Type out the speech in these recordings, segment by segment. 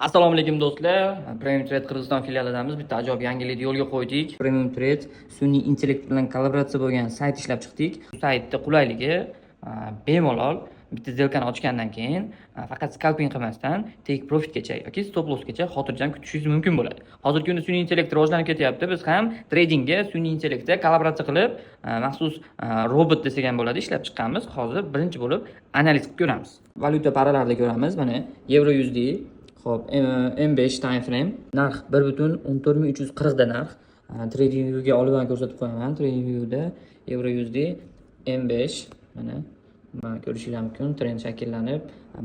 Assalomu alaykum do'stlar. Premium Trade Qirg'iziston filialidamiz. Bitta ajoyib yangilikni yo'lga qo'ydik. Premium Trade sun'iy intellekt bilan kollaboratsiya bo'lgan sayt ishlab chiqdik. Bu saytda qulayligi bemalol bitta zelkani ochgandan keyin faqat scalping qilmasdan take profitgacha yoki stop lossgacha xotirjam kutishingiz mumkin bo'ladi. Hozirgi kunda sun'iy intellekt rivojlanib ketyapti. Biz ham tradingga sun'iy intellektda kollaboratsiya qilib maxsus robot desak ham bo'ladi ishlab chiqqanmiz. Hozir birinchi bo'lib analiz qilib ko'ramiz. Valyuta paralarida ko'ramiz. Mana Euro USD Xo'p, M5 time frame narx 1,14340 da narx. Trading View'ga olib ko'rsatib qo'yaman. Trading View'da Euro USD M5 mana ko'rishingiz mumkin. Trend shakllanib,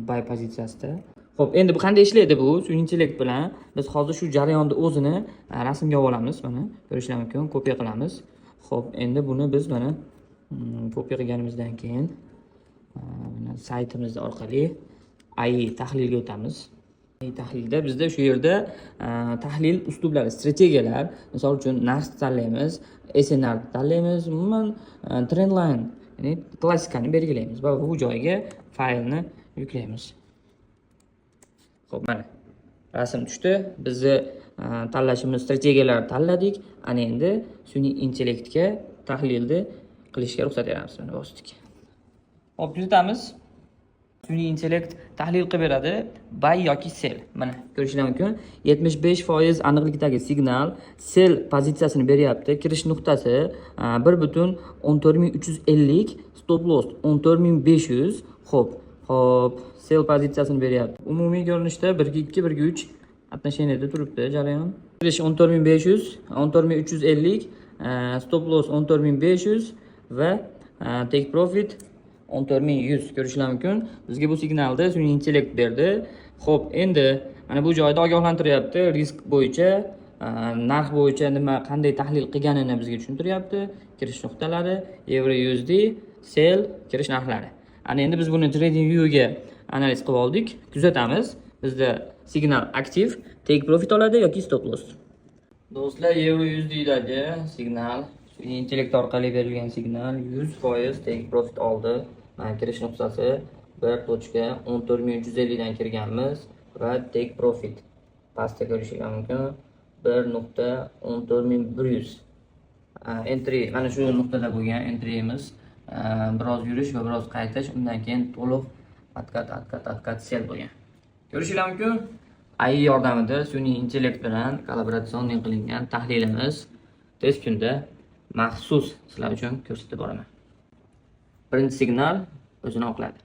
buy pozitsiyasida. Xo'p, endi bu qanday ishlaydi bu? Sun'iy intellekt bilan biz hozir shu jarayonni o'zini rasmga olamiz. Mana ko'rishingiz mumkin. Kopiya qilamiz. Xo'p, endi buni biz mana kopiya qilganimizdan keyin mana saytimiz orqali AI tahlilga o'tamiz. Tahlilda bizda shu yerda tahlil uslublari, strategiyalar, misol uchun narx tanlaymiz, SNR tanlaymiz, umuman trendline, ya'ni klassikani belgilaymiz va bu joyga faylni yuklaymiz. Xo'p, mana rasm tushdi. Bizni tanlashimiz strategiyalarni tanladik. Ana endi sun'iy intellektga tahlilni qilishga ruxsat beramiz. Mana bosdik. Xo'p, kuzatamiz. Sun'iy intellekt tahlil qilib beradi, buy yoki sell. Mana ko'rishingiz mumkin. 75% aniqlikdagi signal sell pozitsiyasini beryapti. Kirish nuqtasi 1,14350, stop loss 14500. Xo'p, sell pozitsiyasini beryapti. Umumiy ko'rinishda 1.2, 1.3 отношенияda turibdi jarayon. Kirish 14500, 14350, stop loss 14500 va take profit 14100 ko'rishingiz mumkin. Bizga bu signalni sun'iy intellekt berdi. Xo'p, endi mana bu joyda ogohlantiryapti. Risk bo'yicha, narx bo'yicha nima qanday tahlil qilganini bizga tushuntiryapti. Kirish nuqtalari, Euro USD, sell, kirish narxlari. Ana endi biz buni Trading View'ga analiz qilib oldik. Kuzatamiz. Bizda signal aktiv, take profit oladi yoki stop loss. Do'stlar, Euro USD dagi signal sun'iy intellekt orqali berilgan signal 100% take profit oldi. Kirish nuqtasi 1.14150 dan kirganmiz va take profit pastda ko'rishingiz mumkin 1.14100. Entry mana shu nuqtada bo'lgan entryimiz. Biroz yurish va biroz qaytish, undan keyin to'liq atkat sell bo'lgan. Ko'rishingiz mumkin. AI yordamida sun'iy intellekt bilan kollaboratsion qilingan tahlilimiz tez kunda maxsus sizlar uchun ko'rsatib boraman. Birinchi signal o'zini oqladi.